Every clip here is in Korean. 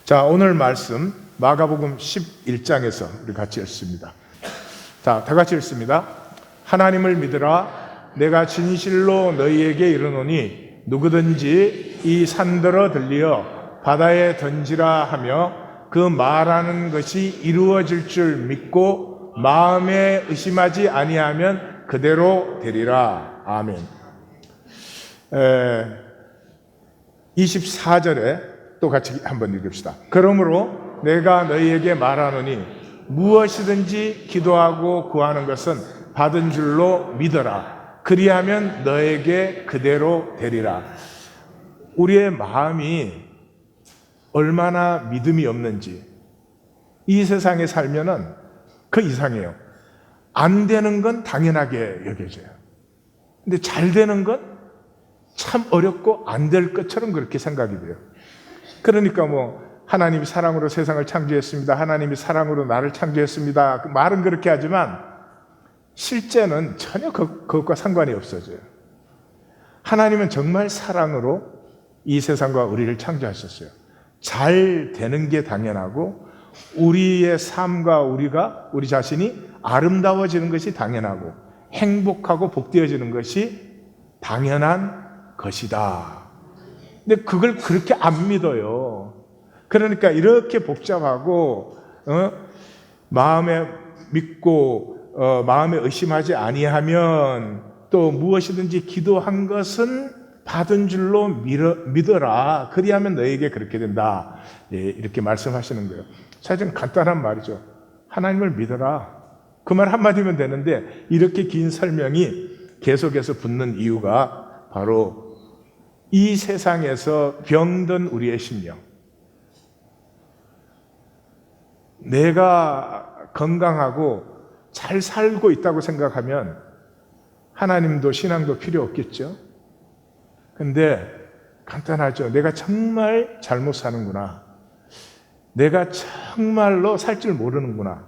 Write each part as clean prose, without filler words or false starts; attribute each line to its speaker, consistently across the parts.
Speaker 1: 자, 오늘 말씀 마가복음 11장에서 우리 같이 읽습니다. 자, 다 같이 읽습니다. 하나님을 믿으라. 내가 진실로 너희에게 이르노니 누구든지 이 산더러 들리어 바다에 던지라 하며 그 말하는 것이 이루어질 줄 믿고 마음에 의심하지 아니하면 그대로 되리라. 아멘. 24절에 또 같이 한번 읽읍시다. 그러므로 내가 너희에게 말하노니 무엇이든지 기도하고 구하는 것은 받은 줄로 믿어라. 그리하면 너에게 그대로 되리라. 우리의 마음이 얼마나 믿음이 없는지 이 세상에 살면은 그 이상해요. 안 되는 건 당연하게 여겨져요. 근데 잘 되는 건 참 어렵고 안 될 것처럼 그렇게 생각이 돼요. 그러니까 하나님이 사랑으로 세상을 창조했습니다. 하나님이 사랑으로 나를 창조했습니다. 그 말은 그렇게 하지만 실제는 전혀 그것과 상관이 없어져요. 하나님은 정말 사랑으로 이 세상과 우리를 창조하셨어요. 잘 되는 게 당연하고 우리의 삶과 우리 자신이 아름다워지는 것이 당연하고 행복하고 복되어지는 것이 당연한 것이다. 근데 그걸 그렇게 안 믿어요. 그러니까 이렇게 복잡하고 마음에 믿고 마음에 의심하지 아니하면 또 무엇이든지 기도한 것은 받은 줄로 믿어라. 그리하면 너에게 그렇게 된다. 예, 이렇게 말씀하시는 거예요. 사실은 간단한 말이죠. 하나님을 믿어라. 그 말 한마디면 되는데 이렇게 긴 설명이 계속해서 붙는 이유가 바로 이 세상에서 병든 우리의 심령, 내가 건강하고 잘 살고 있다고 생각하면 하나님도 신앙도 필요 없겠죠. 근데 간단하죠. 내가 정말 잘못 사는구나. 내가 정말로 살 줄 모르는구나.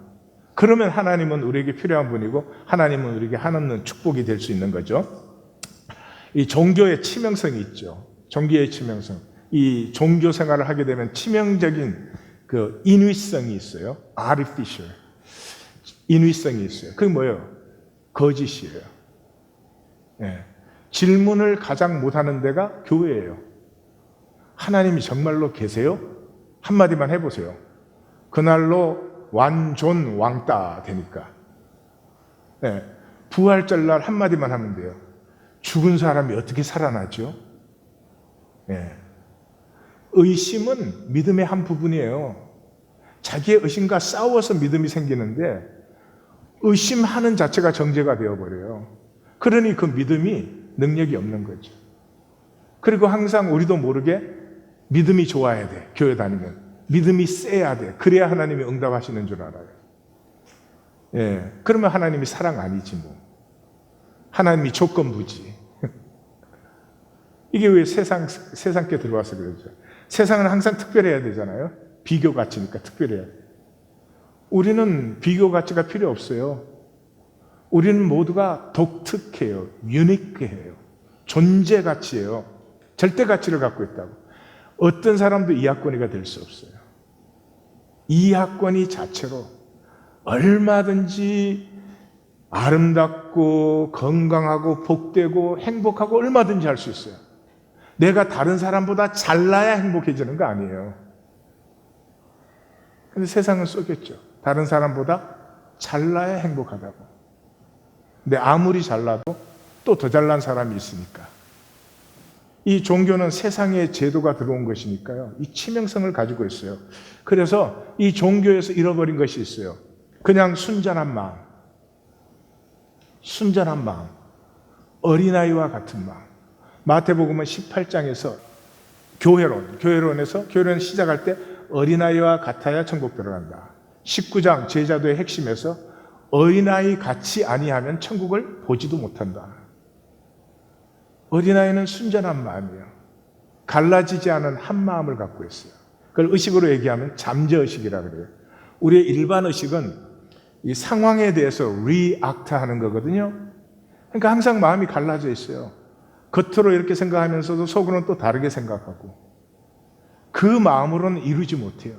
Speaker 1: 그러면 하나님은 우리에게 필요한 분이고 하나님은 우리에게 한없는 축복이 될 수 있는 거죠. 이 종교의 치명성이 있죠. 종교의 치명성. 이 종교 생활을 하게 되면 치명적인 그 인위성이 있어요. artificial. 인위성이 있어요. 그게 뭐예요? 거짓이에요. 네. 질문을 가장 못하는 데가 교회예요. 하나님이 정말로 계세요? 한마디만 해보세요. 그날로 완존 왕따 되니까. 네. 부활절날 한마디만 하면 돼요. 죽은 사람이 어떻게 살아나죠? 네. 의심은 믿음의 한 부분이에요. 자기의 의심과 싸워서 믿음이 생기는데 의심하는 자체가 정죄가 되어버려요. 그러니 그 믿음이 능력이 없는 거죠. 그리고 항상 우리도 모르게 믿음이 좋아야 돼. 교회 다니면. 믿음이 세야 돼. 그래야 하나님이 응답하시는 줄 알아요. 예. 그러면 하나님이 사랑 아니지 뭐. 하나님이 조건부지. 이게 왜 세상께 들어와서 그러죠. 세상은 항상 특별해야 되잖아요. 비교 가치니까 특별해야 돼. 우리는 비교 가치가 필요 없어요. 우리는 모두가 독특해요. 유니크해요. 존재 가치예요. 절대 가치를 갖고 있다고. 어떤 사람도 이하권이가 될 수 없어요. 이하권이 자체로 얼마든지 아름답고 건강하고 복되고 행복하고 얼마든지 할 수 있어요. 내가 다른 사람보다 잘나야 행복해지는 거 아니에요. 근데 세상은 쏘겠죠. 다른 사람보다 잘나야 행복하다고. 근데 아무리 잘나도 또 더 잘난 사람이 있으니까. 이 종교는 세상의 제도가 들어온 것이니까요. 이 치명성을 가지고 있어요. 그래서 이 종교에서 잃어버린 것이 있어요. 그냥 순전한 마음. 순전한 마음. 어린아이와 같은 마음. 마태복음은 18장에서 교회론 시작할 때 어린아이와 같아야 천국 들어간다. 19장 제자도의 핵심에서 어린아이 같이 아니하면 천국을 보지도 못한다. 어린아이는 순전한 마음이에요. 갈라지지 않은 한 마음을 갖고 있어요. 그걸 의식으로 얘기하면 잠재의식이라고 그래요. 우리의 일반 의식은 이 상황에 대해서 react 하는 거거든요. 그러니까 항상 마음이 갈라져 있어요. 겉으로 이렇게 생각하면서도 속으로는 또 다르게 생각하고. 그 마음으로는 이루지 못해요.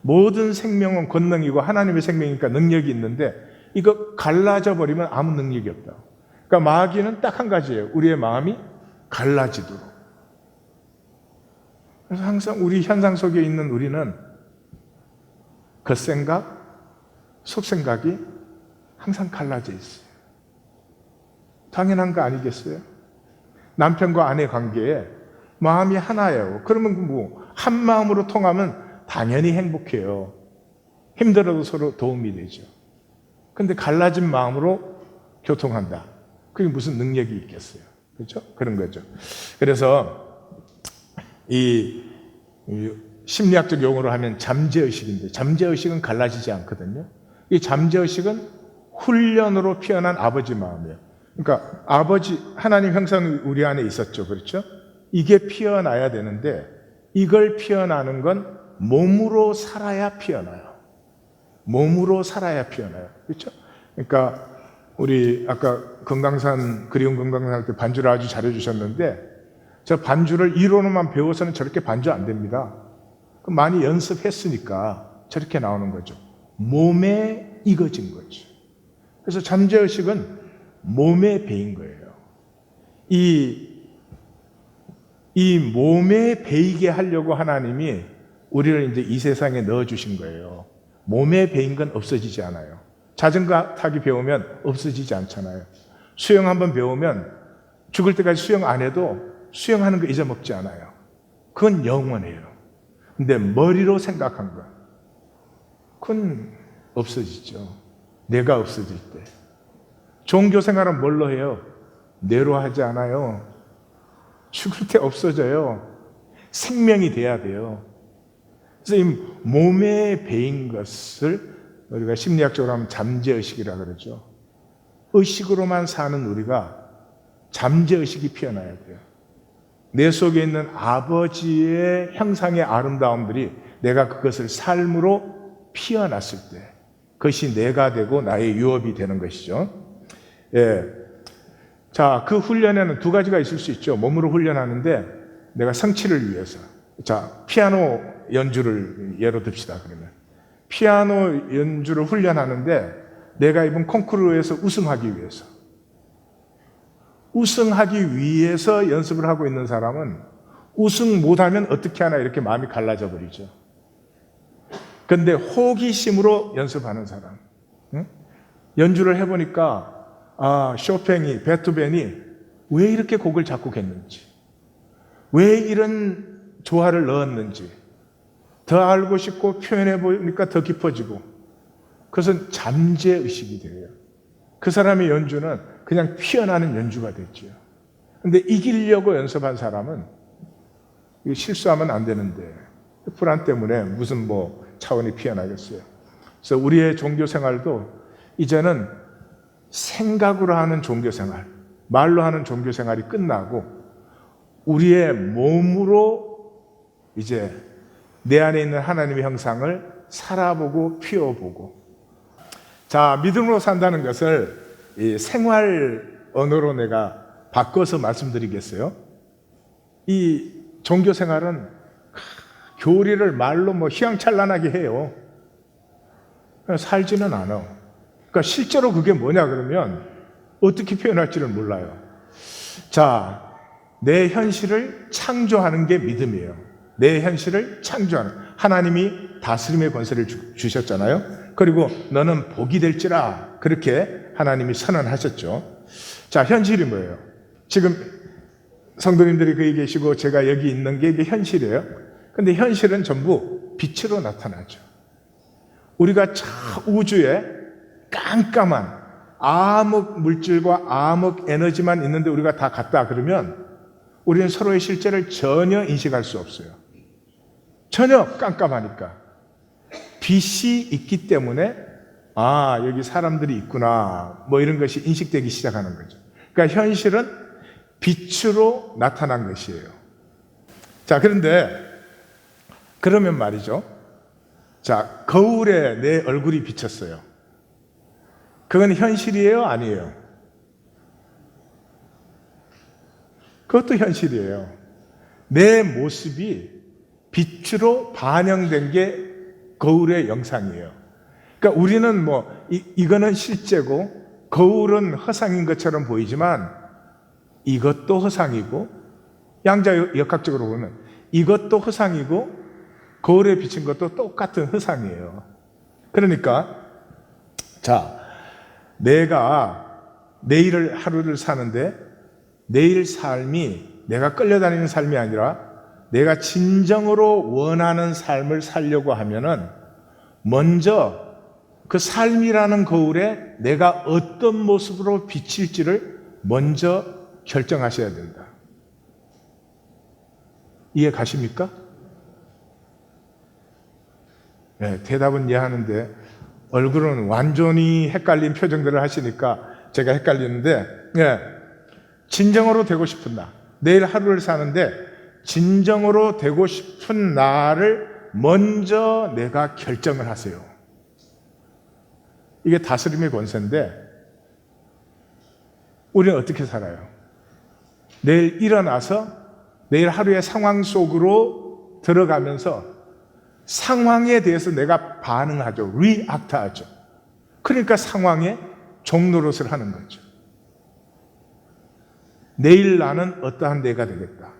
Speaker 1: 모든 생명은 권능이고 하나님의 생명이니까 능력이 있는데 이거 갈라져 버리면 아무 능력이 없다. 그러니까 마귀는 딱 한 가지예요. 우리의 마음이 갈라지도록. 그래서 항상 우리 현상 속에 있는 우리는 겉생각, 속생각이 항상 갈라져 있어요. 당연한 거 아니겠어요? 남편과 아내 관계에 마음이 하나예요. 그러면 뭐 한 마음으로 통하면 당연히 행복해요. 힘들어도 서로 도움이 되죠. 근데 갈라진 마음으로 교통한다. 그게 무슨 능력이 있겠어요? 그렇죠? 그런 거죠. 그래서 이 심리학적 용어로 하면 잠재의식인데 잠재의식은 갈라지지 않거든요. 이 잠재의식은 훈련으로 피어난 아버지 마음이에요. 그러니까 아버지 하나님 형상이 우리 안에 있었죠. 그렇죠? 이게 피어나야 되는데 이걸 피어나는 건 몸으로 살아야 피어나요. 몸으로 살아야 피어나요. 그렇죠? 그러니까 우리 아까 금강산 그리운 금강산 할 때 반주를 아주 잘해 주셨는데 저 반주를 이론으로만 배워서는 저렇게 반주 안 됩니다. 많이 연습했으니까 저렇게 나오는 거죠. 몸에 익어진 거죠. 그래서 잠재의식은 몸에 배인 거예요. 이 몸에 배이게 하려고 하나님이 우리를 이제 이 세상에 넣어주신 거예요. 몸에 배인 건 없어지지 않아요. 자전거 타기 배우면 없어지지 않잖아요. 수영 한번 배우면 죽을 때까지 수영 안 해도 수영하는 거 잊어먹지 않아요. 그건 영원해요. 근데 머리로 생각한 거, 그건 없어지죠. 내가 없어질 때. 종교 생활은 뭘로 해요? 뇌로 하지 않아요. 죽을 때 없어져요. 생명이 돼야 돼요. 그래서 이 몸에 배인 것을 우리가 심리학적으로 하면 잠재의식이라고 그러죠. 의식으로만 사는 우리가 잠재의식이 피어나야 돼요. 내 속에 있는 아버지의 형상의 아름다움들이 내가 그것을 삶으로 피어났을 때 그것이 내가 되고 나의 유업이 되는 것이죠. 예. 자, 그 훈련에는 두 가지가 있을 수 있죠. 몸으로 훈련하는데 내가 성취를 위해서. 자, 피아노 연주를 예로 듭시다. 그러면 피아노 연주를 훈련하는데 내가 이번 콩쿠르에서 우승하기 위해서. 우승하기 위해서 연습을 하고 있는 사람은 우승 못하면 어떻게 하나 이렇게 마음이 갈라져 버리죠. 그런데 호기심으로 연습하는 사람. 응? 연주를 해보니까 쇼팽이, 베토벤이 왜 이렇게 곡을 작곡했는지, 왜 이런 조화를 넣었는지 더 알고 싶고 표현해 보니까 더 깊어지고 그것은 잠재의식이 돼요. 그 사람의 연주는 그냥 피어나는 연주가 됐죠. 근데 이기려고 연습한 사람은 실수하면 안 되는데 불안 때문에 무슨 뭐 차원이 피어나겠어요. 그래서 우리의 종교 생활도 이제는 생각으로 하는 종교 생활, 말로 하는 종교 생활이 끝나고 우리의 몸으로 이제 내 안에 있는 하나님의 형상을 살아보고 피워보고. 자, 믿음으로 산다는 것을 이 생활 언어로 내가 바꿔서 말씀드리겠어요. 이 종교 생활은 교리를 말로 뭐 휘황찬란하게 해요. 살지는 않아. 그러니까 실제로 그게 뭐냐 그러면 어떻게 표현할지를 몰라요. 자, 내 현실을 창조하는 게 믿음이에요. 내 현실을 창조하는. 하나님이 다스림의 권세를 주셨잖아요. 그리고 너는 복이 될지라 그렇게 하나님이 선언하셨죠. 자, 현실이 뭐예요? 지금 성도님들이 거기 계시고 제가 여기 있는 게 이게 현실이에요. 근데 현실은 전부 빛으로 나타나죠. 우리가 저 우주에 깜깜한 암흑 물질과 암흑 에너지만 있는데 우리가 다 같다 그러면 우리는 서로의 실제를 전혀 인식할 수 없어요. 전혀 깜깜하니까. 빛이 있기 때문에 여기 사람들이 있구나 뭐 이런 것이 인식되기 시작하는 거죠. 그러니까 현실은 빛으로 나타난 것이에요. 자, 그러면 말이죠. 자, 거울에 내 얼굴이 비쳤어요. 그건 현실이에요? 아니에요? 그것도 현실이에요. 내 모습이 빛으로 반영된 게 거울의 영상이에요. 그러니까 우리는 이거는 실제고 거울은 허상인 것처럼 보이지만 이것도 허상이고, 양자 역학적으로 보면 이것도 허상이고 거울에 비친 것도 똑같은 허상이에요. 그러니까 자, 내가 내일 하루를 사는데 내일 삶이 내가 끌려다니는 삶이 아니라 내가 진정으로 원하는 삶을 살려고 하면은 먼저 그 삶이라는 거울에 내가 어떤 모습으로 비칠지를 먼저 결정하셔야 된다. 이해 가십니까? 네, 대답은 이해하는데 얼굴은 완전히 헷갈린 표정들을 하시니까 제가 헷갈리는데, 네, 진정으로 되고 싶은 나, 내일 하루를 사는데 진정으로 되고 싶은 나를 먼저 내가 결정을 하세요. 이게 다스림의 권세인데 우리는 어떻게 살아요? 내일 일어나서 내일 하루의 상황 속으로 들어가면서 상황에 대해서 내가 반응하죠. 리액트하죠. 그러니까 상황에 종노릇을 하는 거죠. 내일 나는 어떠한 내가 되겠다.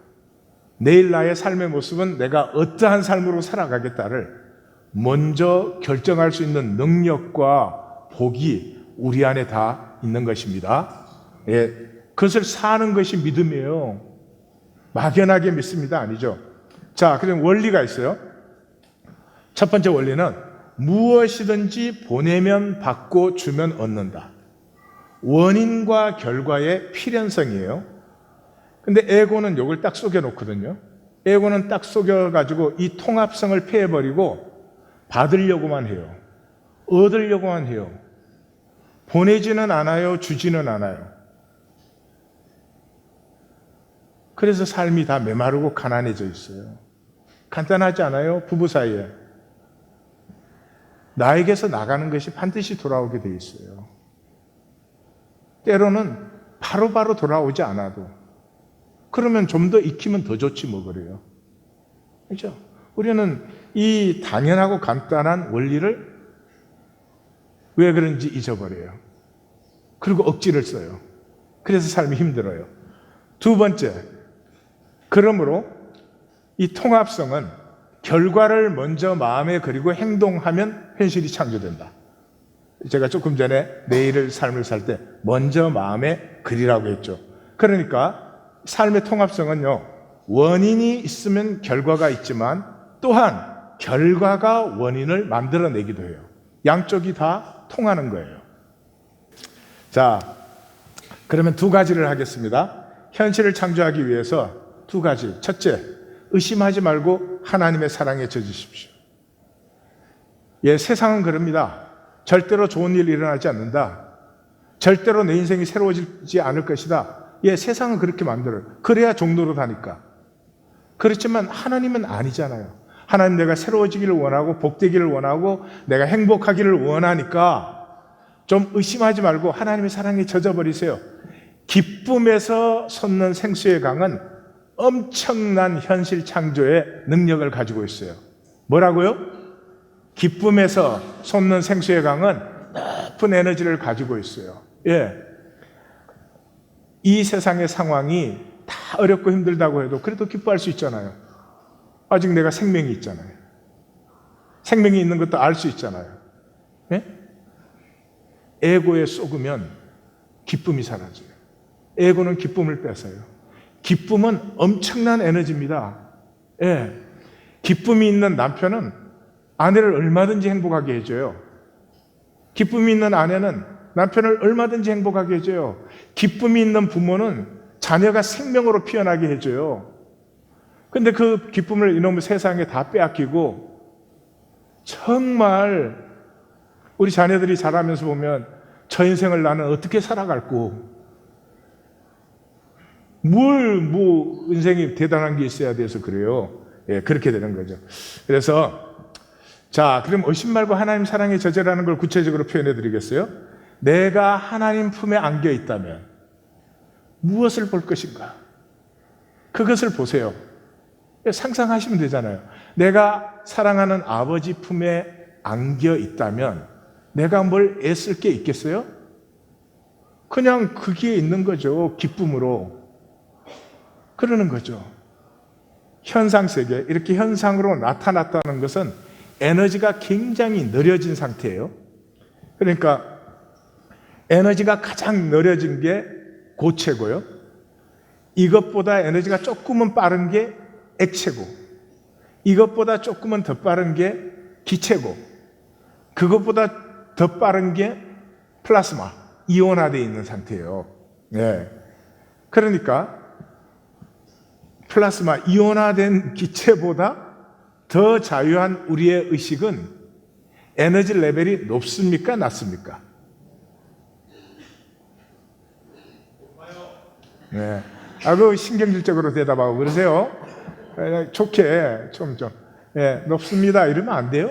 Speaker 1: 내일 나의 삶의 모습은 내가 어떠한 삶으로 살아가겠다를 먼저 결정할 수 있는 능력과 복이 우리 안에 다 있는 것입니다. 예, 그것을 사는 것이 믿음이에요. 막연하게 믿습니다. 아니죠. 자, 그럼 원리가 있어요. 첫 번째 원리는 무엇이든지 보내면 받고 주면 얻는다. 원인과 결과의 필연성이에요. 근데 에고는 이걸 딱 속여놓거든요. 에고는 딱 속여가지고 이 통합성을 폐해버리고 받으려고만 해요. 얻으려고만 해요. 보내지는 않아요. 주지는 않아요. 그래서 삶이 다 메마르고 가난해져 있어요. 간단하지 않아요? 부부 사이에. 나에게서 나가는 것이 반드시 돌아오게 돼 있어요. 때로는 바로바로 돌아오지 않아도. 그러면 좀 더 익히면 더 좋지 뭐 그래요. 그렇죠? 우리는 이 당연하고 간단한 원리를 왜 그런지 잊어버려요. 그리고 억지를 써요. 그래서 삶이 힘들어요. 두 번째, 그러므로 이 통합성은 결과를 먼저 마음에 그리고 행동하면 현실이 창조된다. 제가 조금 전에 내일을 삶을 살 때 먼저 마음에 그리라고 했죠. 그러니까 삶의 통합성은요, 원인이 있으면 결과가 있지만 또한 결과가 원인을 만들어내기도 해요. 양쪽이 다 통하는 거예요. 자, 그러면 두 가지를 하겠습니다. 현실을 창조하기 위해서 두 가지. 첫째, 의심하지 말고 하나님의 사랑에 젖으십시오. 예, 세상은 그럽니다. 절대로 좋은 일 일어나지 않는다. 절대로 내 인생이 새로워지지 않을 것이다. 예, 세상은 그렇게 만들어요. 그래야 종로로 다니까. 그렇지만 하나님은 아니잖아요. 하나님 내가 새로워지기를 원하고 복되기를 원하고 내가 행복하기를 원하니까 좀 의심하지 말고 하나님의 사랑에 젖어버리세요. 기쁨에서 솟는 생수의 강은 엄청난 현실 창조의 능력을 가지고 있어요. 뭐라고요? 기쁨에서 솟는 생수의 강은 높은 에너지를 가지고 있어요. 예. 이 세상의 상황이 다 어렵고 힘들다고 해도 그래도 기뻐할 수 있잖아요. 아직 내가 생명이 있잖아요. 생명이 있는 것도 알 수 있잖아요. 예? 에고에 쏘으면 기쁨이 사라져요. 에고는 기쁨을 뺏어요. 기쁨은 엄청난 에너지입니다. 예. 기쁨이 있는 남편은 아내를 얼마든지 행복하게 해줘요. 기쁨이 있는 아내는 남편을 얼마든지 행복하게 해줘요. 기쁨이 있는 부모는 자녀가 생명으로 피어나게 해줘요. 근데 그 기쁨을 이놈의 세상에 다 빼앗기고 정말 우리 자녀들이 자라면서 보면 저 인생을 나는 어떻게 살아갈고 뭐 인생이 대단한 게 있어야 돼서 그래요. 예, 그렇게 되는 거죠. 그래서 자, 그럼 의심 말고 하나님 사랑의 저제라는 걸 구체적으로 표현해 드리겠어요? 내가 하나님 품에 안겨 있다면 무엇을 볼 것인가? 그것을 보세요. 상상하시면 되잖아요. 내가 사랑하는 아버지 품에 안겨 있다면 내가 뭘 애쓸 게 있겠어요? 그냥 거기에 있는 거죠. 기쁨으로. 그러는 거죠. 현상세계, 이렇게 현상으로 나타났다는 것은 에너지가 굉장히 느려진 상태예요. 그러니까 에너지가 가장 느려진 게 고체고요. 이것보다 에너지가 조금은 빠른 게 액체고, 이것보다 조금은 더 빠른 게 기체고, 그것보다 더 빠른 게 플라스마, 이온화되어 있는 상태예요. 네. 그러니까 플라스마, 이온화된 기체보다 더 자유한 우리의 의식은 에너지 레벨이 높습니까? 낮습니까? 네. 그 신경질적으로 대답하고 그러세요. 좋게 좀 높습니다 이러면 안 돼요.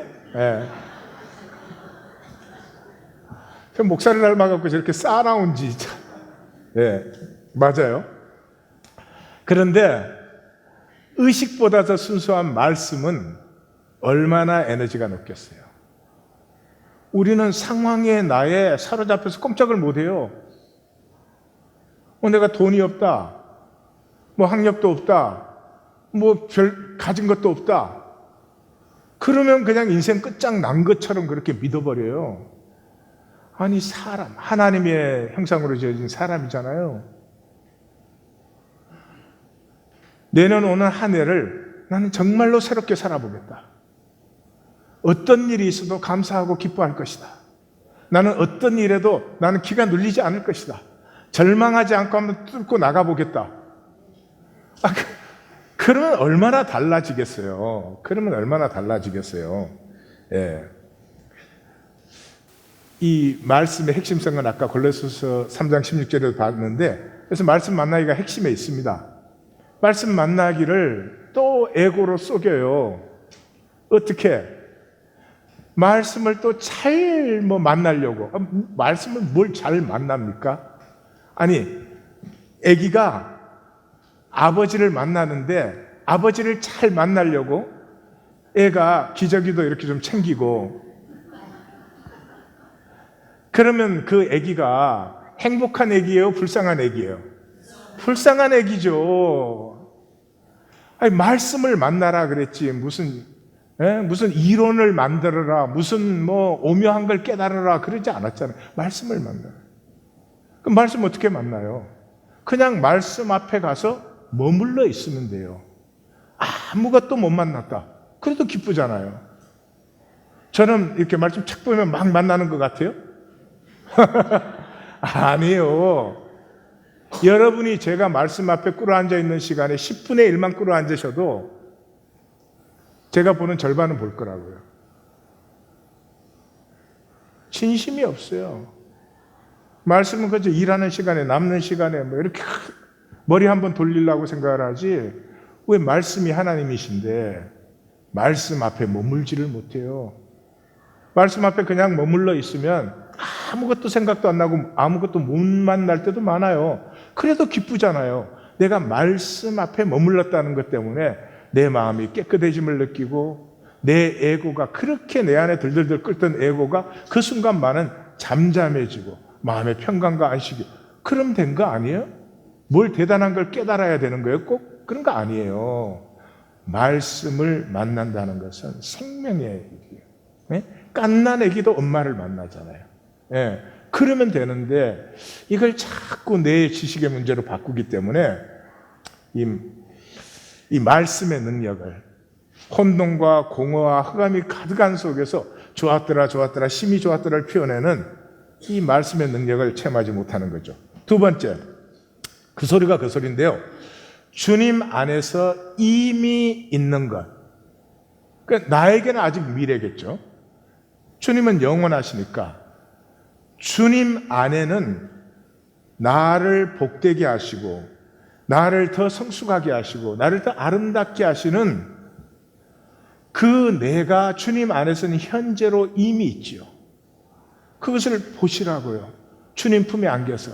Speaker 1: 목사를 닮아갖고 저렇게 싸나운지. 맞아요. 그런데 의식보다 더 순수한 말씀은 얼마나 에너지가 높겠어요. 우리는 상황에 나에 사로잡혀서 꼼짝을 못해요. 내가 돈이 없다, 학력도 없다, 별 가진 것도 없다, 그러면 그냥 인생 끝장난 것처럼 그렇게 믿어버려요. 아니, 사람, 하나님의 형상으로 지어진 사람이잖아요. 내년 오는 한 해를 나는 정말로 새롭게 살아보겠다. 어떤 일이 있어도 감사하고 기뻐할 것이다. 나는 어떤 일에도 나는 기가 눌리지 않을 것이다. 절망하지 않고 한번 뚫고 나가보겠다. 그러면 얼마나 달라지겠어요. 이 말씀의 핵심성은 아까 골로새서 3장 16절에도 봤는데, 그래서 말씀 만나기가 핵심에 있습니다. 말씀 만나기를 또 에고로 속여요. 어떻게? 말씀을 또 잘 만나려고. 말씀을 뭘 잘 만납니까? 아니, 아기가 아버지를 만나는데 아버지를 잘 만나려고 애가 기저귀도 이렇게 좀 챙기고, 그러면 그 아기가 행복한 아기예요? 불쌍한 아기예요? 불쌍한 아기죠. 아니, 말씀을 만나라 그랬지 무슨 이론을 만들어라, 무슨 오묘한 걸 깨달으라 그러지 않았잖아요. 말씀을 만나라. 그럼 말씀 어떻게 만나요? 그냥 말씀 앞에 가서 머물러 있으면 돼요. 아무것도 못 만났다, 그래도 기쁘잖아요. 저는 이렇게 말씀 책 보면 막 만나는 것 같아요? 아니에요. 여러분이 제가 말씀 앞에 꿇어앉아 있는 시간에 10분의 1만 꿇어앉으셔도 제가 보는 절반은 볼 거라고요. 진심이 없어요. 말씀은 그저 일하는 시간에, 남는 시간에 이렇게 머리 한번 돌리려고 생각을 하지, 왜 말씀이 하나님이신데 말씀 앞에 머물지를 못해요. 말씀 앞에 그냥 머물러 있으면 아무것도 생각도 안 나고 아무것도 못 만날 때도 많아요. 그래도 기쁘잖아요. 내가 말씀 앞에 머물렀다는 것 때문에 내 마음이 깨끗해짐을 느끼고, 내 에고가, 그렇게 내 안에 들들들 끓던 에고가 그 순간만은 잠잠해지고 마음의 평강과 안식이. 그럼 된 거 아니에요? 뭘 대단한 걸 깨달아야 되는 거예요? 꼭 그런 거 아니에요. 말씀을 만난다는 것은 생명의 얘기예요. 갓난 애기도 엄마를 만나잖아요. 그러면 되는데 이걸 자꾸 내 지식의 문제로 바꾸기 때문에 이 말씀의 능력을 혼돈과 공허와 흑암이 가득한 속에서 좋았더라 심히 좋았더라를 표현하는 이 말씀의 능력을 체험하지 못하는 거죠. 두 번째, 그 소리가 그 소리인데요. 주님 안에서 이미 있는 것. 그러니까 나에게는 아직 미래겠죠. 주님은 영원하시니까 주님 안에는 나를 복되게 하시고, 나를 더 성숙하게 하시고, 나를 더 아름답게 하시는 그 내가 주님 안에서는 현재로 이미 있지요. 그것을 보시라고요. 주님 품에 안겨서.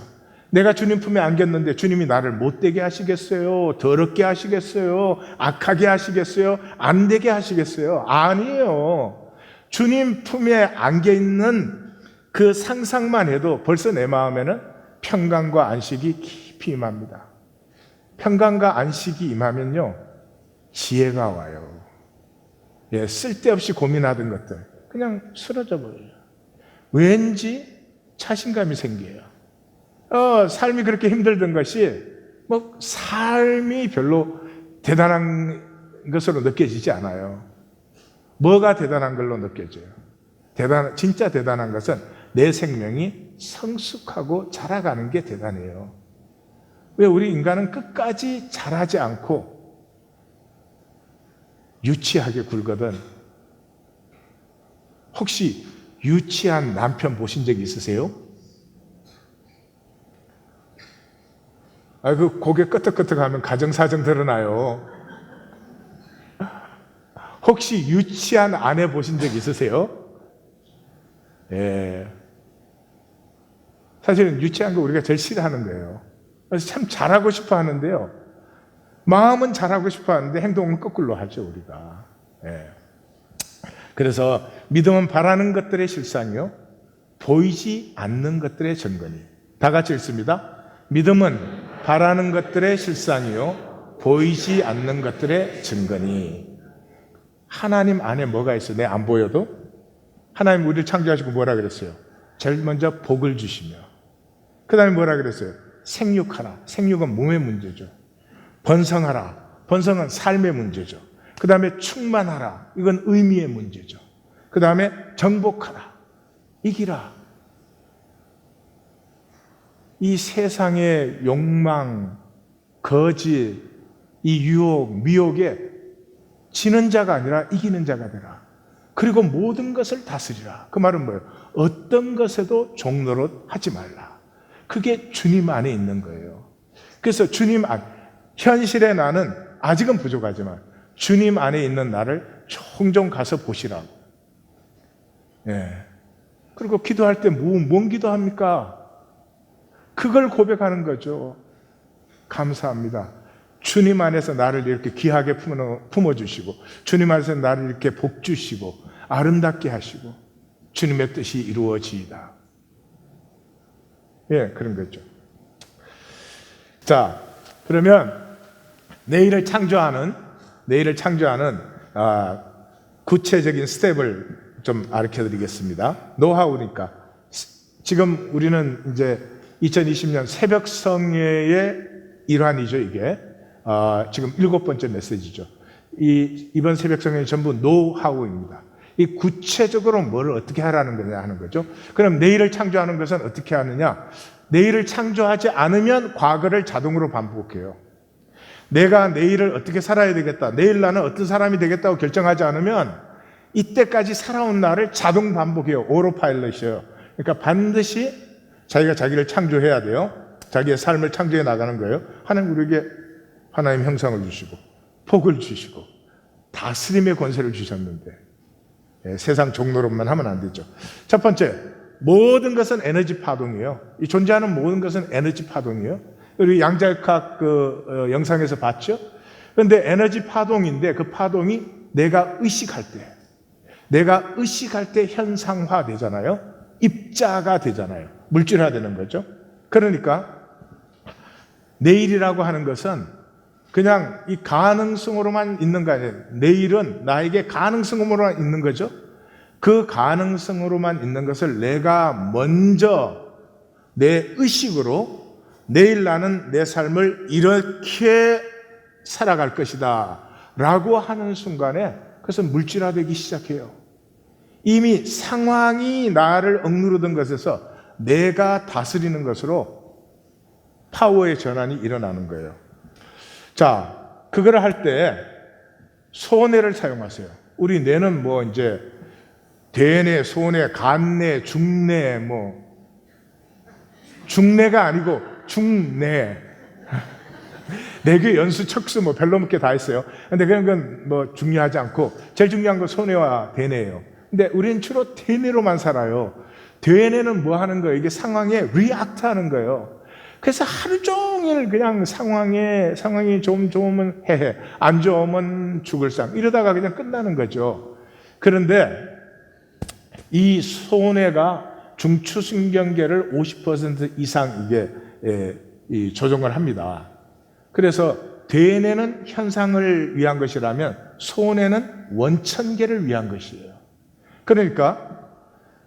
Speaker 1: 내가 주님 품에 안겼는데 주님이 나를 못되게 하시겠어요? 더럽게 하시겠어요? 악하게 하시겠어요? 안 되게 하시겠어요? 아니에요. 주님 품에 안겨 있는 그 상상만 해도 벌써 내 마음에는 평강과 안식이 깊이 임합니다. 평강과 안식이 임하면요, 지혜가 와요. 예, 쓸데없이 고민하던 것들 그냥 쓰러져 버려요. 왠지 자신감이 생겨요. 삶이 그렇게 힘들던 것이 뭐 삶이 별로 대단한 것으로 느껴지지 않아요. 뭐가 대단한 걸로 느껴져요? 진짜 대단한 것은 내 생명이 성숙하고 자라가는 게 대단해요. 왜 우리 인간은 끝까지 자라지 않고 유치하게 굴거든. 혹시 유치한 남편 보신 적 있으세요? 그 고개 끄덕끄덕하면 가정사정 드러나요. 혹시 유치한 아내 보신 적 있으세요? 예. 사실은 유치한 거 우리가 제일 싫어하는 거예요. 그래서 참 잘하고 싶어 하는데요, 마음은 잘하고 싶어 하는데 행동은 거꾸로 하죠, 우리가. 예. 그래서 믿음은 바라는 것들의 실상이요, 보이지 않는 것들의 증거니. 다 같이 읽습니다. 믿음은 바라는 것들의 실상이요, 보이지 않는 것들의 증거니. 하나님 안에 뭐가 있어? 내 안 보여도? 하나님 우리를 창조하시고 뭐라 그랬어요? 제일 먼저 복을 주시며, 그 다음에 뭐라 그랬어요? 생육하라. 생육은 몸의 문제죠. 번성하라. 번성은 삶의 문제죠. 그 다음에 충만하라. 이건 의미의 문제죠. 그 다음에 정복하라. 이기라. 이 세상의 욕망, 거짓, 이 유혹, 미혹에 지는 자가 아니라 이기는 자가 되라. 그리고 모든 것을 다스리라. 그 말은 뭐예요? 어떤 것에도 종노릇 하지 말라. 그게 주님 안에 있는 거예요. 그래서 주님 안, 현실의 나는 아직은 부족하지만 주님 안에 있는 나를 종종 가서 보시라고. 예. 그리고 기도할 때 뭔 기도합니까? 그걸 고백하는 거죠. 감사합니다. 주님 안에서 나를 이렇게 귀하게 품어주시고, 주님 안에서 나를 이렇게 복주시고 아름답게 하시고, 주님의 뜻이 이루어지이다. 예, 그런 거죠. 자, 그러면 내일을 창조하는 구체적인 스텝을 좀 알려 드리겠습니다. 노하우니까. 지금 우리는 이제 2020년 새벽 성회의 일환이죠, 이게. 지금 7번째 메시지죠. 이번 새벽 성회는 전부 노하우입니다. 이 구체적으로 뭘 어떻게 하라는 거냐 하는 거죠. 그럼 내일을 창조하는 것은 어떻게 하느냐? 내일을 창조하지 않으면 과거를 자동으로 반복해요. 내가 내일을 어떻게 살아야 되겠다, 내일 나는 어떤 사람이 되겠다고 결정하지 않으면 이때까지 살아온 나를 자동 반복해요. 오토파일럿이에요. 그러니까 반드시 자기가 자기를 창조해야 돼요. 자기의 삶을 창조해 나가는 거예요. 하나님 우리에게 하나님 형상을 주시고 복을 주시고 다스림의 권세를 주셨는데, 예, 세상 종노릇만 하면 안 되죠. 첫 번째, 모든 것은 에너지 파동이에요. 이 존재하는 모든 것은 에너지 파동이에요. 우리 양자역학 영상에서 봤죠? 그런데 에너지 파동인데 그 파동이 내가 의식할 때 현상화 되잖아요. 입자가 되잖아요. 물질화 되는 거죠. 그러니까 내일이라고 하는 것은 그냥 이 가능성으로만 있는 거 아니에요. 내일은 나에게 가능성으로만 있는 거죠. 그 가능성으로만 있는 것을 내가 먼저 내 의식으로 내일 나는 내 삶을 이렇게 살아갈 것이다 라고 하는 순간에 그것은 물질화되기 시작해요. 이미 상황이 나를 억누르던 것에서 내가 다스리는 것으로 파워의 전환이 일어나는 거예요. 자, 그거를 할 때 소뇌를 사용하세요. 우리 뇌는 뭐 이제 대뇌, 소뇌, 간뇌, 중뇌, 중뇌가 아니고 중뇌. 내귀, 연수, 척수 뭐 별로 없게 다 있어요. 근데 그런 건 뭐 중요하지 않고 제일 중요한 건 소뇌와 대뇌예요. 근데 우리는 주로 대뇌로만 살아요. 대뇌는 뭐 하는 거예요? 이게 상황에 리액트 하는 거예요. 그래서 하루 종일 그냥 상황이 좀 좋으면 해해, 안 좋으면 죽을 상, 이러다가 그냥 끝나는 거죠. 그런데 이 손해가 중추신경계를 50% 이상 이게 조정을 합니다. 그래서 대뇌는 현상을 위한 것이라면 손해는 원천계를 위한 것이에요. 그러니까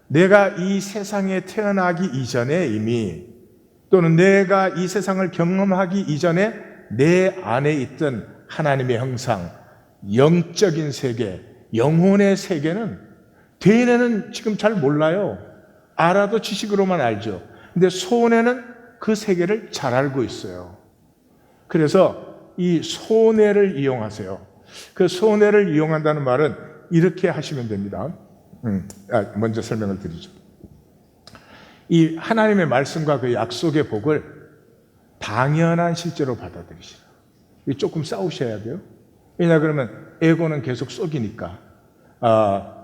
Speaker 1: 내가 이 세상에 태어나기 이전에 이미, 또는 내가 이 세상을 경험하기 이전에 내 안에 있던 하나님의 형상, 영적인 세계, 영혼의 세계는 대뇌는 지금 잘 몰라요. 알아도 지식으로만 알죠. 근데 손해는 그 세계를 잘 알고 있어요. 그래서 이 손해를 이용하세요. 그 손해를 이용한다는 말은 이렇게 하시면 됩니다. 먼저 설명을 드리죠. 이 하나님의 말씀과 그 약속의 복을 당연한 실제로 받아들이시라. 조금 싸우셔야 돼요. 왜냐 그러면 에고는 계속 속이니까.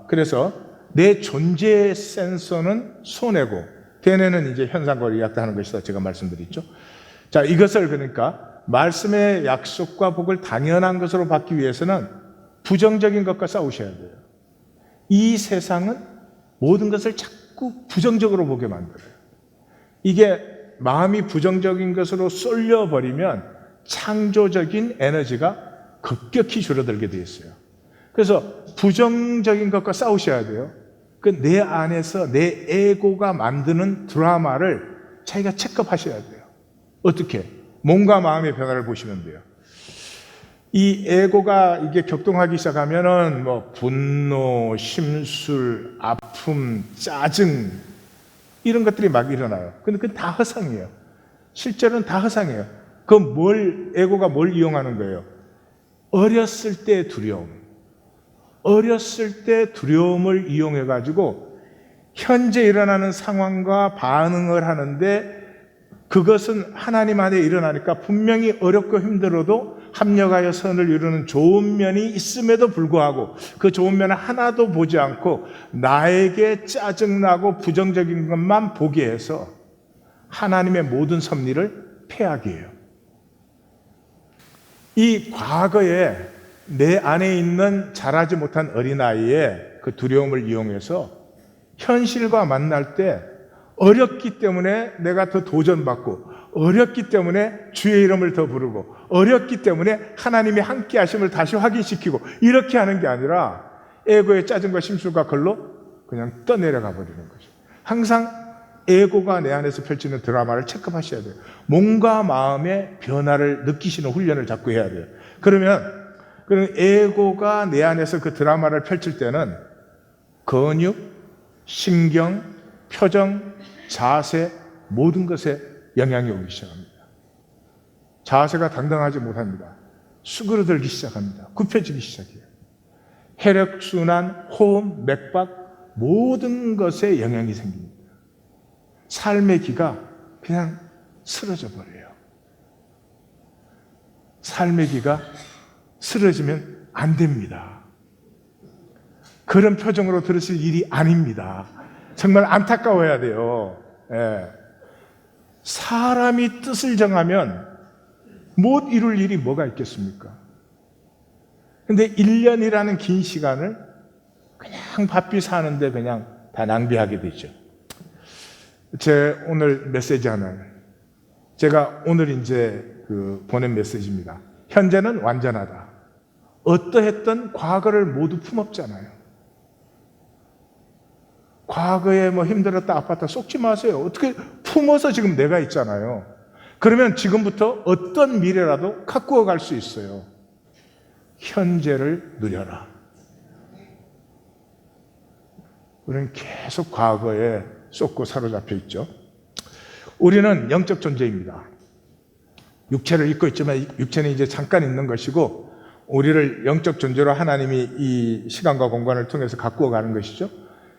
Speaker 1: 그래서 내 존재 센서는 손해고, 대뇌는 이제 현상과 리액트하는 것이다 제가 말씀드렸죠. 자, 이것을 그러니까 말씀의 약속과 복을 당연한 것으로 받기 위해서는 부정적인 것과 싸우셔야 돼요. 이 세상은 모든 것을 자꾸 부정적으로 보게 만들어요. 이게 마음이 부정적인 것으로 쏠려버리면 창조적인 에너지가 급격히 줄어들게 되어 있어요. 그래서 부정적인 것과 싸우셔야 돼요. 그 내 안에서 내 에고가 만드는 드라마를 자기가 체크하셔야 돼요. 어떻게? 몸과 마음의 변화를 보시면 돼요. 이 에고가 이게 격동하기 시작하면은 뭐 분노, 심술, 아픔, 짜증 이런 것들이 막 일어나요. 근데 그건 다 허상이에요. 실제로는 다 허상이에요. 에고가 뭘 이용하는 거예요? 어렸을 때 두려움. 어렸을 때 두려움을 이용해 가지고 현재 일어나는 상황과 반응을 하는데, 그것은 하나님 안에 일어나니까 분명히 어렵고 힘들어도 합력하여 선을 이루는 좋은 면이 있음에도 불구하고 그 좋은 면을 하나도 보지 않고 나에게 짜증나고 부정적인 것만 보게 해서 하나님의 모든 섭리를 폐하게 해요. 이 과거에 내 안에 있는 자라지 못한 어린아이의 그 두려움을 이용해서 현실과 만날 때 어렵기 때문에 내가 더 도전받고, 어렵기 때문에 주의 이름을 더 부르고, 어렵기 때문에 하나님의 함께 하심을 다시 확인시키고, 이렇게 하는 게 아니라 에고의 짜증과 심술과 걸로 그냥 떠내려가 버리는 거죠. 항상 에고가 내 안에서 펼치는 드라마를 체크하셔야 돼요. 몸과 마음의 변화를 느끼시는 훈련을 자꾸 해야 돼요. 그러면 에고가 내 안에서 그 드라마를 펼칠 때는 근육, 신경, 표정, 자세, 모든 것에 영향이 오기 시작합니다. 자세가 당당하지 못합니다. 수그러들기 시작합니다. 굽혀지기 시작해요. 혈액순환, 호흡, 맥박, 모든 것에 영향이 생깁니다. 삶의 기가 그냥 쓰러져 버려요. 삶의 기가 쓰러지면 안 됩니다. 그런 표정으로 들으실 일이 아닙니다. 정말 안타까워야 돼요. 예. 사람이 뜻을 정하면 못 이룰 일이 뭐가 있겠습니까? 근데 1년이라는 긴 시간을 그냥 바삐 사는데 그냥 다 낭비하게 되죠. 제 오늘 메시지 하나는, 제가 오늘 이제 보낸 메시지입니다. 현재는 완전하다. 어떠했던 과거를 모두 품었잖아요. 과거에 뭐 힘들었다 아팠다 속지 마세요. 어떻게 품어서 지금 내가 있잖아요. 그러면 지금부터 어떤 미래라도 가꾸어 갈 수 있어요. 현재를 누려라. 우리는 계속 과거에 쏟고 사로잡혀 있죠. 우리는 영적 존재입니다. 육체를 입고 있지만 육체는 이제 잠깐 있는 것이고, 우리를 영적 존재로 하나님이 이 시간과 공간을 통해서 가꾸어 가는 것이죠.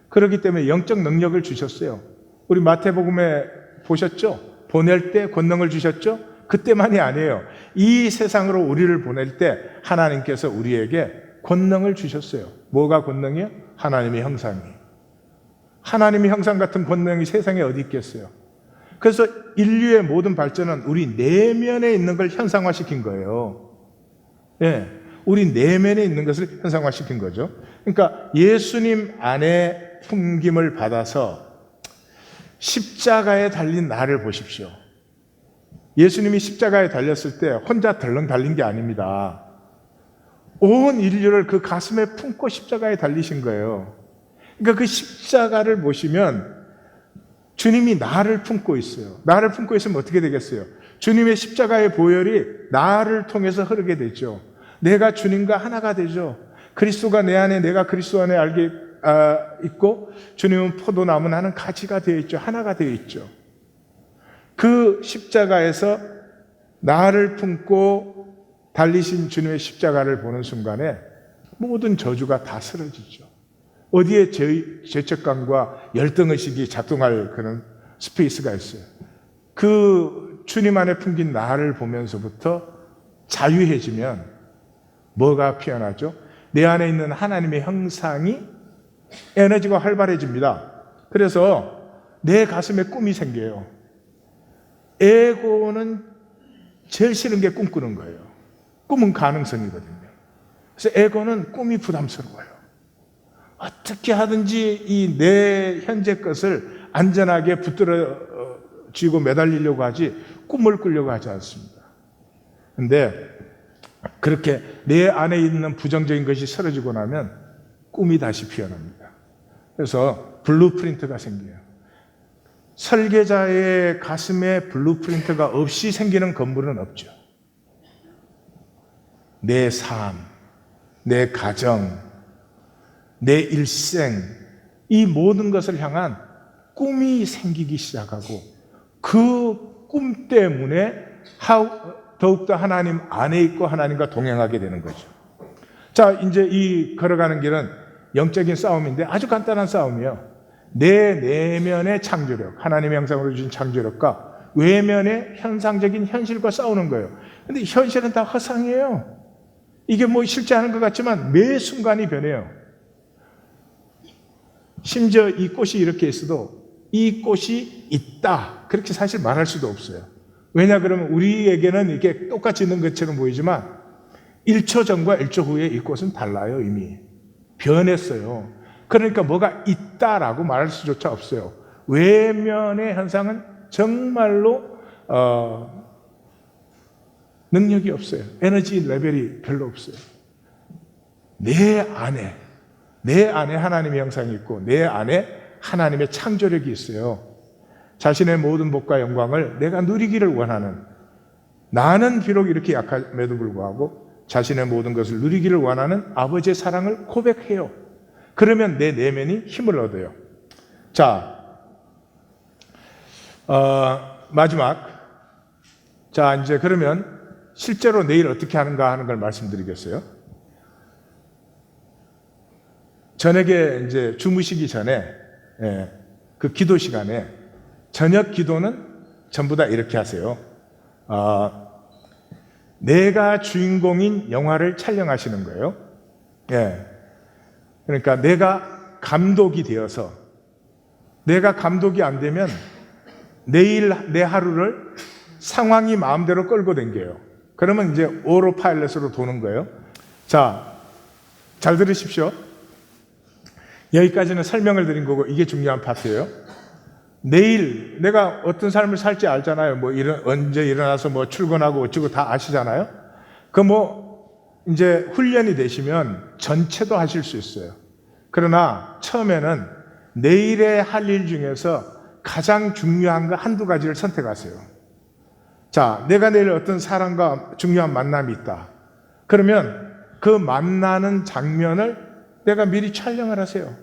Speaker 1: 그렇기 때문에 영적 능력을 주셨어요. 우리 마태복음에 보셨죠? 보낼 때 권능을 주셨죠? 그때만이 아니에요. 이 세상으로 우리를 보낼 때 하나님께서 우리에게 권능을 주셨어요. 뭐가 권능이에요? 하나님의 형상이. 하나님의 형상 같은 권능이 세상에 어디 있겠어요? 그래서 인류의 모든 발전은 우리 내면에 있는 걸 현상화시킨 거예요. 예, 우리 내면에 있는 것을 현상화시킨 거죠. 그러니까 예수님 안에 풍김을 받아서 십자가에 달린 나를 보십시오. 예수님이 십자가에 달렸을 때 혼자 덜렁 달린 게 아닙니다. 온 인류를 그 가슴에 품고 십자가에 달리신 거예요. 그러니까 그 십자가를 보시면 주님이 나를 품고 있어요. 나를 품고 있으면 어떻게 되겠어요? 주님의 십자가의 보혈이 나를 통해서 흐르게 되죠. 내가 주님과 하나가 되죠. 그리스도가 내 안에, 내가 그리스도 안에 알게 있고, 주님은 포도나무, 나는 가지가 되어 있죠. 하나가 되어 있죠. 그 십자가에서 나를 품고 달리신 주님의 십자가를 보는 순간에 모든 저주가 다 쓰러지죠. 어디에 죄책감과 열등의식이 작동할 그런 스페이스가 있어요. 그 주님 안에 품긴 나를 보면서부터 자유해지면 뭐가 피어나죠? 내 안에 있는 하나님의 형상이 에너지가 활발해집니다. 그래서 내 가슴에 꿈이 생겨요. 에고는 제일 싫은 게 꿈꾸는 거예요. 꿈은 가능성이거든요. 그래서 에고는 꿈이 부담스러워요. 어떻게 하든지 이 내 현재 것을 안전하게 붙들어 쥐고 매달리려고 하지 꿈을 꾸려고 하지 않습니다. 그런데 그렇게 내 안에 있는 부정적인 것이 사라지고 나면 꿈이 다시 피어납니다. 그래서 블루프린트가 생겨요. 설계자의 가슴에 블루프린트가 없이 생기는 건물은 없죠. 내 삶, 내 가정, 내 일생, 이 모든 것을 향한 꿈이 생기기 시작하고 그 꿈 때문에 더욱더 하나님 안에 있고 하나님과 동행하게 되는 거죠. 자, 이제 이 걸어가는 길은 영적인 싸움인데 아주 간단한 싸움이에요. 내 내면의 창조력, 하나님의 형상으로 주신 창조력과 외면의 현상적인 현실과 싸우는 거예요. 근데 현실은 다 허상이에요. 이게 뭐 실제 하는 것 같지만 매 순간이 변해요. 심지어 이 꽃이 이렇게 있어도 이 꽃이 있다, 그렇게 사실 말할 수도 없어요. 왜냐 그러면 우리에게는 이게 똑같이 있는 것처럼 보이지만 1초 전과 1초 후에 이 꽃은 달라요. 이미 변했어요. 그러니까 뭐가 있다라고 말할 수조차 없어요. 외면의 현상은 정말로 능력이 없어요. 에너지 레벨이 별로 없어요. 내 안에 하나님의 형상이 있고 내 안에 하나님의 창조력이 있어요. 자신의 모든 복과 영광을 내가 누리기를 원하는, 나는 비록 이렇게 약함에도 불구하고 자신의 모든 것을 누리기를 원하는 아버지의 사랑을 고백해요. 그러면 내 내면이 힘을 얻어요. 자, 마지막. 자, 이제 그러면 실제로 내일 어떻게 하는가 하는 걸 말씀드리겠어요. 저녁에 이제 주무시기 전에, 그 기도 시간에 저녁 기도는 전부 다 이렇게 하세요. 내가 주인공인 영화를 촬영하시는 거예요. 그러니까 내가 감독이 되어서, 내가 감독이 안 되면 내일 내 하루를 상황이 마음대로 끌고 댕겨요. 그러면 이제 오토 파일럿으로 도는 거예요. 자, 잘 들으십시오. 여기까지는 설명을 드린 거고 이게 중요한 파트예요. 내일 내가 어떤 삶을 살지 알잖아요. 뭐 언제 일어나서 뭐 출근하고 어쩌고 다 아시잖아요. 그 뭐 이제 훈련이 되시면 전체도 하실 수 있어요. 그러나 처음에는 내일에 할 일 중에서 가장 중요한 거 한두 가지를 선택하세요. 자, 내가 내일 어떤 사람과 중요한 만남이 있다. 그러면 그 만나는 장면을 내가 미리 촬영을 하세요.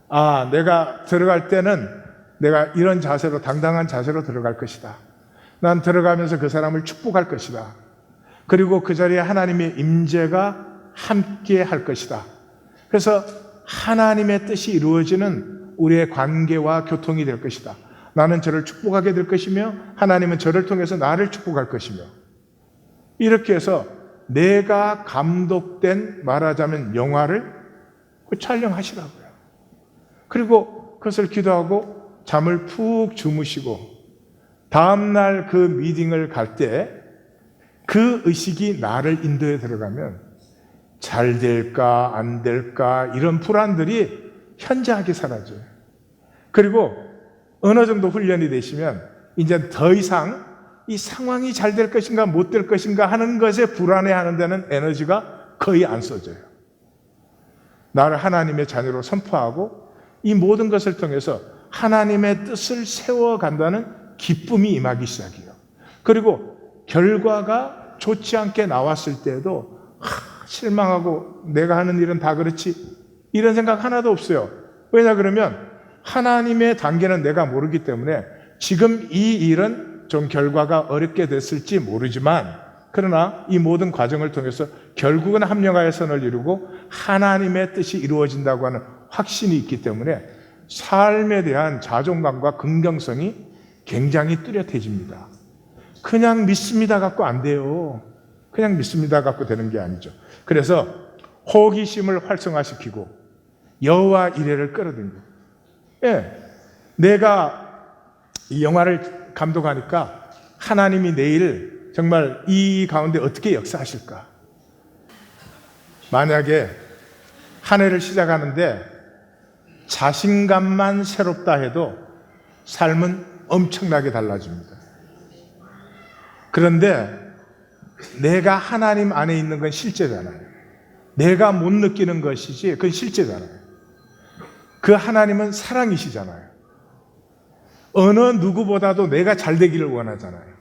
Speaker 1: 아, 내가 들어갈 때는 내가 이런 자세로, 당당한 자세로 들어갈 것이다. 난 들어가면서 그 사람을 축복할 것이다. 그리고 그 자리에 하나님의 임재가 함께 할 것이다. 그래서 하나님의 뜻이 이루어지는 우리의 관계와 교통이 될 것이다. 나는 저를 축복하게 될 것이며 하나님은 저를 통해서 나를 축복할 것이며, 이렇게 해서 내가 감독된, 말하자면 영화를 촬영하시라고요. 그리고 그것을 기도하고 잠을 푹 주무시고 다음날 그 미팅을 갈 때 그 의식이 나를 인도에 들어가면 잘 될까 안 될까 이런 불안들이 현저하게 사라져요. 그리고 어느 정도 훈련이 되시면 이제 더 이상 이 상황이 잘 될 것인가 못 될 것인가 하는 것에 불안해하는 데는 에너지가 거의 안 써져요. 나를 하나님의 자녀로 선포하고 이 모든 것을 통해서 하나님의 뜻을 세워간다는 기쁨이 임하기 시작해요. 그리고 결과가 좋지 않게 나왔을 때도 실망하고 내가 하는 일은 다 그렇지 이런 생각 하나도 없어요. 왜냐 그러면 하나님의 단계는 내가 모르기 때문에 지금 이 일은 좀 결과가 어렵게 됐을지 모르지만 그러나 이 모든 과정을 통해서 결국은 합력하여 선을 이루고 하나님의 뜻이 이루어진다고 하는 확신이 있기 때문에 삶에 대한 자존감과 긍정성이 굉장히 뚜렷해집니다. 그냥 믿습니다 갖고 안 돼요. 그냥 믿습니다 갖고 되는 게 아니죠. 그래서 호기심을 활성화시키고 여호와 이레를 끌어들입니다. 예, 내가 이 영화를 감독하니까 하나님이 내일 정말 이 가운데 어떻게 역사하실까? 만약에 한 해를 시작하는데 자신감만 새롭다 해도 삶은 엄청나게 달라집니다. 그런데 내가 하나님 안에 있는 건 실제잖아요. 내가 못 느끼는 것이지 그건 실제잖아요. 그 하나님은 사랑이시잖아요. 어느 누구보다도 내가 잘 되기를 원하잖아요.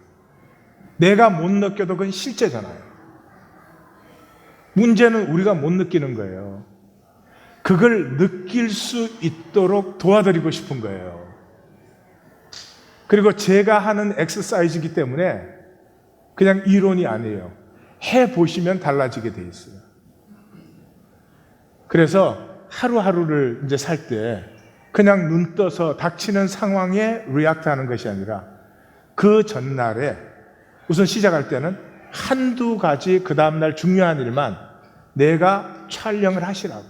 Speaker 1: 내가 못 느껴도 그건 실제잖아요. 문제는 우리가 못 느끼는 거예요. 그걸 느낄 수 있도록 도와드리고 싶은 거예요. 그리고 제가 하는 엑서사이즈이기 때문에 그냥 이론이 아니에요. 해보시면 달라지게 돼 있어요. 그래서 하루하루를 이제 살 때 그냥 눈 떠서 닥치는 상황에 리액트 하는 것이 아니라 그 전날에 우선 시작할 때는 한두 가지 그 다음날 중요한 일만 내가 촬영을 하시라고.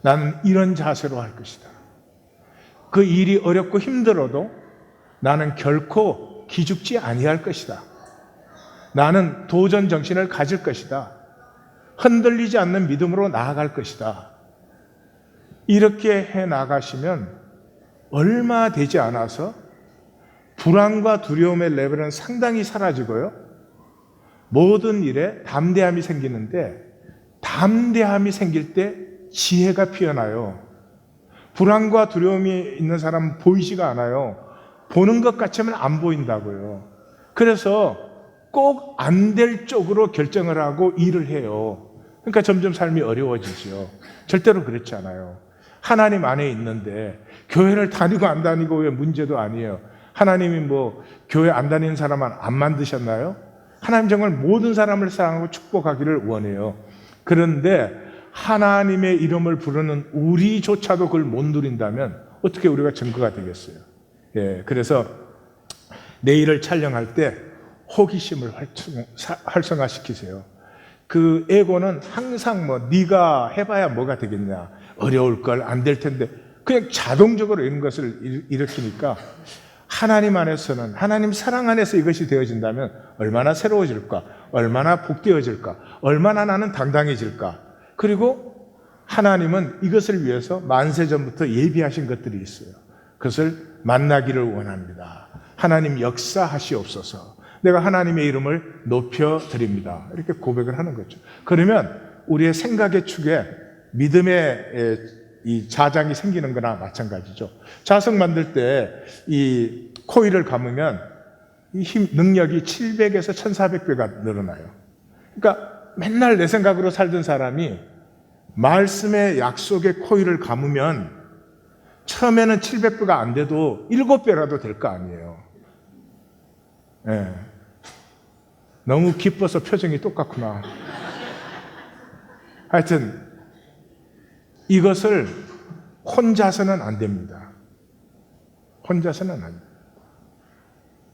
Speaker 1: 나는 이런 자세로 할 것이다. 그 일이 어렵고 힘들어도 나는 결코 기죽지 아니할 것이다. 나는 도전 정신을 가질 것이다. 흔들리지 않는 믿음으로 나아갈 것이다. 이렇게 해 나가시면 얼마 되지 않아서 불안과 두려움의 레벨은 상당히 사라지고요. 모든 일에 담대함이 생기는데 담대함이 생길 때 지혜가 피어나요. 불안과 두려움이 있는 사람은 보이지가 않아요. 보는 것 같지만 안 보인다고요. 그래서 꼭 안 될 쪽으로 결정을 하고 일을 해요. 그러니까 점점 삶이 어려워지죠. 절대로 그렇지 않아요. 하나님 안에 있는데 교회를 다니고 안 다니고 왜 문제도 아니에요. 하나님이 뭐 교회 안 다니는 사람만 안 만드셨나요? 하나님 정말 모든 사람을 사랑하고 축복하기를 원해요. 그런데 하나님의 이름을 부르는 우리조차도 그걸 못 누린다면 어떻게 우리가 증거가 되겠어요? 예, 그래서 내일을 촬영할 때 호기심을 활성화시키세요. 그 에고는 항상 뭐 네가 해봐야 뭐가 되겠냐, 어려울 걸, 안 될 텐데 그냥 자동적으로 이런 것을 일으키니까 하나님 안에서는, 하나님 사랑 안에서 이것이 되어진다면 얼마나 새로워질까, 얼마나 복되어질까, 얼마나 나는 당당해질까. 그리고 하나님은 이것을 위해서 만세전부터 예비하신 것들이 있어요. 그것을 만나기를 원합니다. 하나님 역사하시옵소서. 내가 하나님의 이름을 높여드립니다. 이렇게 고백을 하는 거죠. 그러면 우리의 생각의 축에 믿음의 이 자장이 생기는 거나 마찬가지죠. 자석 만들 때 이 코일을 감으면 이 힘, 능력이 700에서 1400배가 늘어나요. 그러니까 맨날 내 생각으로 살던 사람이 말씀의 약속의 코일을 감으면 처음에는 700배가 안 돼도 7배라도 될 거 아니에요. 예. 너무 기뻐서 표정이 똑같구나. 하여튼 이것을 혼자서는 안 됩니다. 혼자서는 안 돼요.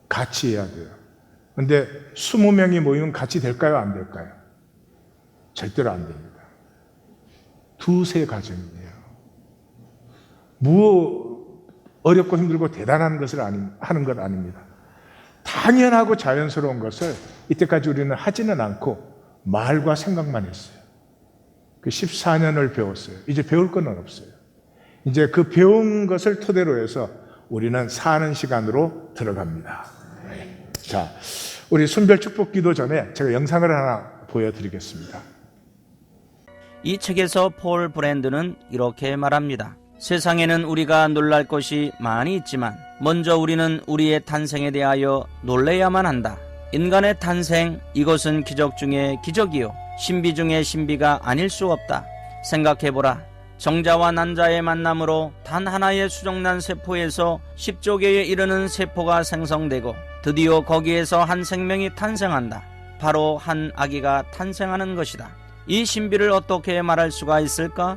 Speaker 1: 같이 해야 돼요. 그런데 20명이 모이면 같이 될까요? 안 될까요? 절대로 안 됩니다. 두세 가정이에요. 어렵고 힘들고 대단한 것을 하는 것 아닙니다. 당연하고 자연스러운 것을 이때까지 우리는 하지는 않고 말과 생각만 했어요. 그 14년을 배웠어요. 이제 배울 건 없어요. 이제 그 배운 것을 토대로 해서 우리는 사는 시간으로 들어갑니다. 네. 자, 우리 순별 축복 기도 전에 제가 영상을 하나 보여드리겠습니다.
Speaker 2: 이 책에서 폴 브랜드는 이렇게 말합니다. 세상에는 우리가 놀랄 것이 많이 있지만 먼저 우리는 우리의 탄생에 대하여 놀라야만 한다. 인간의 탄생, 이것은 기적 중에 기적이요 신비 중에 신비가 아닐 수 없다. 생각해보라. 정자와 난자의 만남으로 단 하나의 수정란 세포에서 10조 개에 이르는 세포가 생성되고 드디어 거기에서 한 생명이 탄생한다. 바로 한 아기가 탄생하는 것이다. 이 신비를 어떻게 말할 수가 있을까?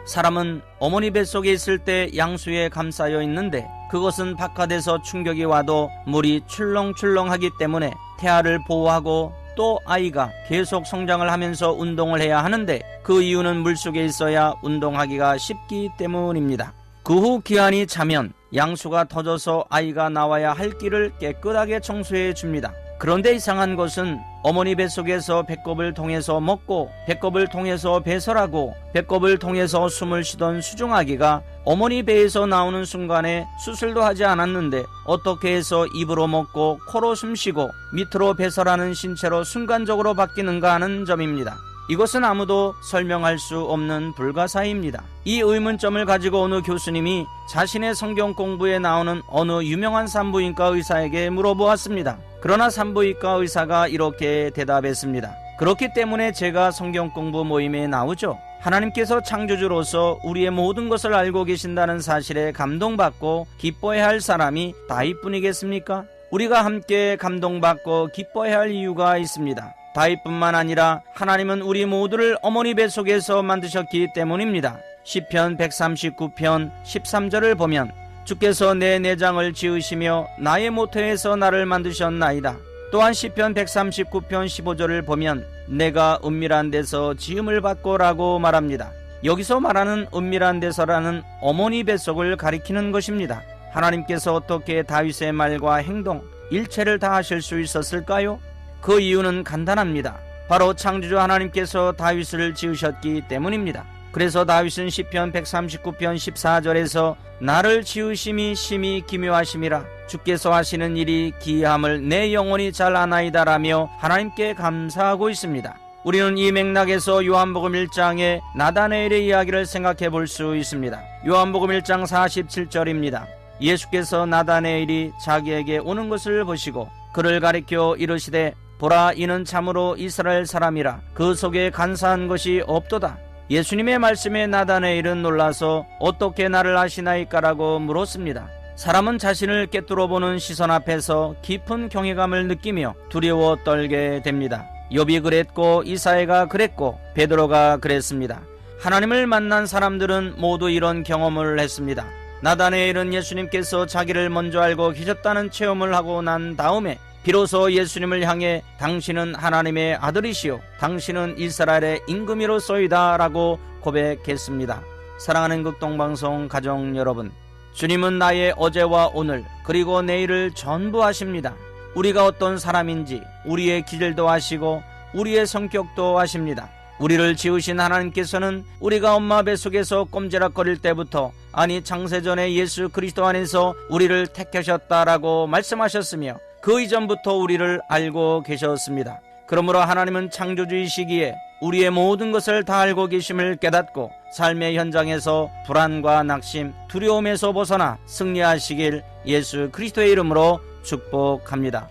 Speaker 2: 사람은 어머니 뱃속에 있을 때 양수에 감싸여 있는데 그것은 바깥에서 충격이 와도 물이 출렁출렁하기 때문에 태아를 보호하고 또 아이가 계속 성장을 하면서 운동을 해야 하는데 그 이유는 물속에 있어야 운동하기가 쉽기 때문입니다. 그 후 기한이 차면 양수가 터져서 아이가 나와야 할 길을 깨끗하게 청소해 줍니다. 그런데 이상한 것은 어머니 뱃속에서 배꼽을 통해서 먹고 배꼽을 통해서 배설하고 배꼽을 통해서 숨을 쉬던 수중아기가 어머니 배에서 나오는 순간에 수술도 하지 않았는데 어떻게 해서 입으로 먹고 코로 숨쉬고 밑으로 배설하는 신체로 순간적으로 바뀌는가 하는 점입니다. 이것은 아무도 설명할 수 없는 불가사의입니다. 이 의문점을 가지고 어느 교수님이 자신의 성경 공부에 나오는 어느 유명한 산부인과 의사에게 물어보았습니다. 그러나 산부인과 의사가 이렇게 대답했습니다. 그렇기 때문에 제가 성경 공부 모임에 나오죠. 하나님께서 창조주로서 우리의 모든 것을 알고 계신다는 사실에 감동받고 기뻐해야 할 사람이 다윗뿐이겠습니까? 우리가 함께 감동받고 기뻐해야 할 이유가 있습니다. 다윗뿐만 아니라 하나님은 우리 모두를 어머니 뱃속에서 만드셨기 때문입니다. 시편 139편 13절을 보면 주께서 내 내장을 지으시며 나의 모태에서 나를 만드셨나이다. 또한 시편 139편 15절을 보면 내가 은밀한 데서 지음을 받고라고 말합니다. 여기서 말하는 은밀한 데서라는 어머니 뱃속을 가리키는 것입니다. 하나님께서 어떻게 다윗의 말과 행동, 일체를 다 하실 수 있었을까요? 그 이유는 간단합니다. 바로 창조주 하나님께서 다윗을 지으셨기 때문입니다. 그래서 다윗은 시편 139편 14절에서 나를 지으심이 심히 기묘하심이라 주께서 하시는 일이 기이함을 내 영혼이 잘 아나이다라며 하나님께 감사하고 있습니다. 우리는 이 맥락에서 요한복음 1장의 나다네엘의 이야기를 생각해 볼 수 있습니다. 요한복음 1장 47절입니다. 예수께서 나다네엘이 자기에게 오는 것을 보시고 그를 가리켜 이르시되 보라 이는 참으로 이스라엘 사람이라 그 속에 간사한 것이 없도다. 예수님의 말씀에 나다네엘은 놀라서 어떻게 나를 아시나이까라고 물었습니다. 사람은 자신을 꿰뚫어 보는 시선 앞에서 깊은 경외감을 느끼며 두려워 떨게 됩니다. 욥이 그랬고 이사야가 그랬고 베드로가 그랬습니다. 하나님을 만난 사람들은 모두 이런 경험을 했습니다. 나다네엘은 예수님께서 자기를 먼저 알고 계셨다는 체험을 하고 난 다음에 비로소 예수님을 향해 당신은 하나님의 아들이시오 당신은 이스라엘의 임금이로소이다 라고 고백했습니다. 사랑하는 극동방송 가족 여러분, 주님은 나의 어제와 오늘 그리고 내일을 전부 아십니다. 우리가 어떤 사람인지 우리의 기질도 아시고 우리의 성격도 아십니다. 우리를 지으신 하나님께서는 우리가 엄마 뱃속에서 꼼지락거릴 때부터 아니 창세전에 예수 그리스도 안에서 우리를 택하셨다라고 말씀하셨으며 그 이전부터 우리를 알고 계셨습니다. 그러므로 하나님은 창조주이시기에 우리의 모든 것을 다 알고 계심을 깨닫고 삶의 현장에서 불안과 낙심, 두려움에서 벗어나 승리하시길 예수 그리스도의 이름으로 축복합니다.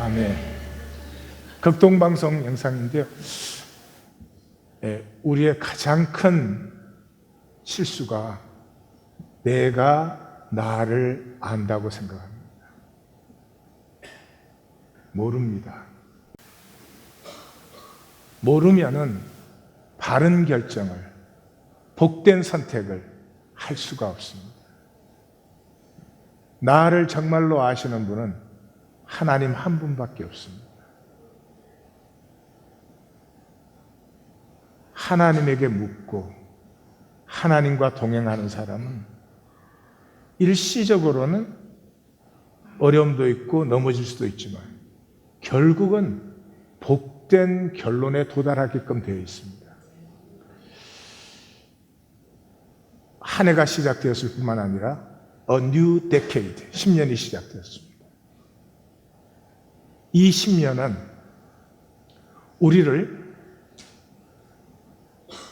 Speaker 1: 아멘. 극동방송 영상인데요. 우리의 가장 큰 실수가 내가 나를 안다고 생각합니다. 모릅니다. 모르면은 바른 결정을, 복된 선택을 할 수가 없습니다. 나를 정말로 아시는 분은 하나님 한 분밖에 없습니다. 하나님에게 묻고 하나님과 동행하는 사람은 일시적으로는 어려움도 있고 넘어질 수도 있지만 결국은 복된 결론에 도달하게끔 되어 있습니다. 한 해가 시작되었을 뿐만 아니라 A new decade, 10년이 시작되었습니다. 이 10년은 우리를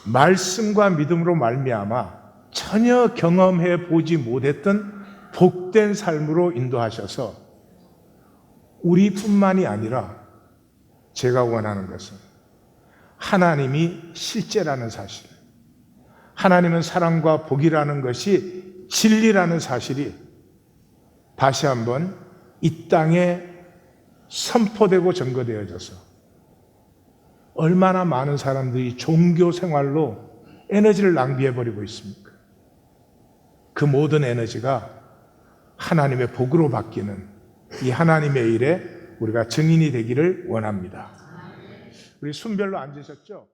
Speaker 1: 말씀과 믿음으로 말미암아 전혀 경험해 보지 못했던 복된 삶으로 인도하셔서 우리뿐만이 아니라 제가 원하는 것은 하나님이 실제라는 사실, 하나님은 사랑과 복이라는 것이 진리라는 사실이 다시 한번 이 땅에 선포되고 증거되어져서 얼마나 많은 사람들이 종교 생활로 에너지를 낭비해버리고 있습니까? 그 모든 에너지가 하나님의 복으로 바뀌는 이 하나님의 일에 우리가 증인이 되기를 원합니다. 우리 순별로 앉으셨죠?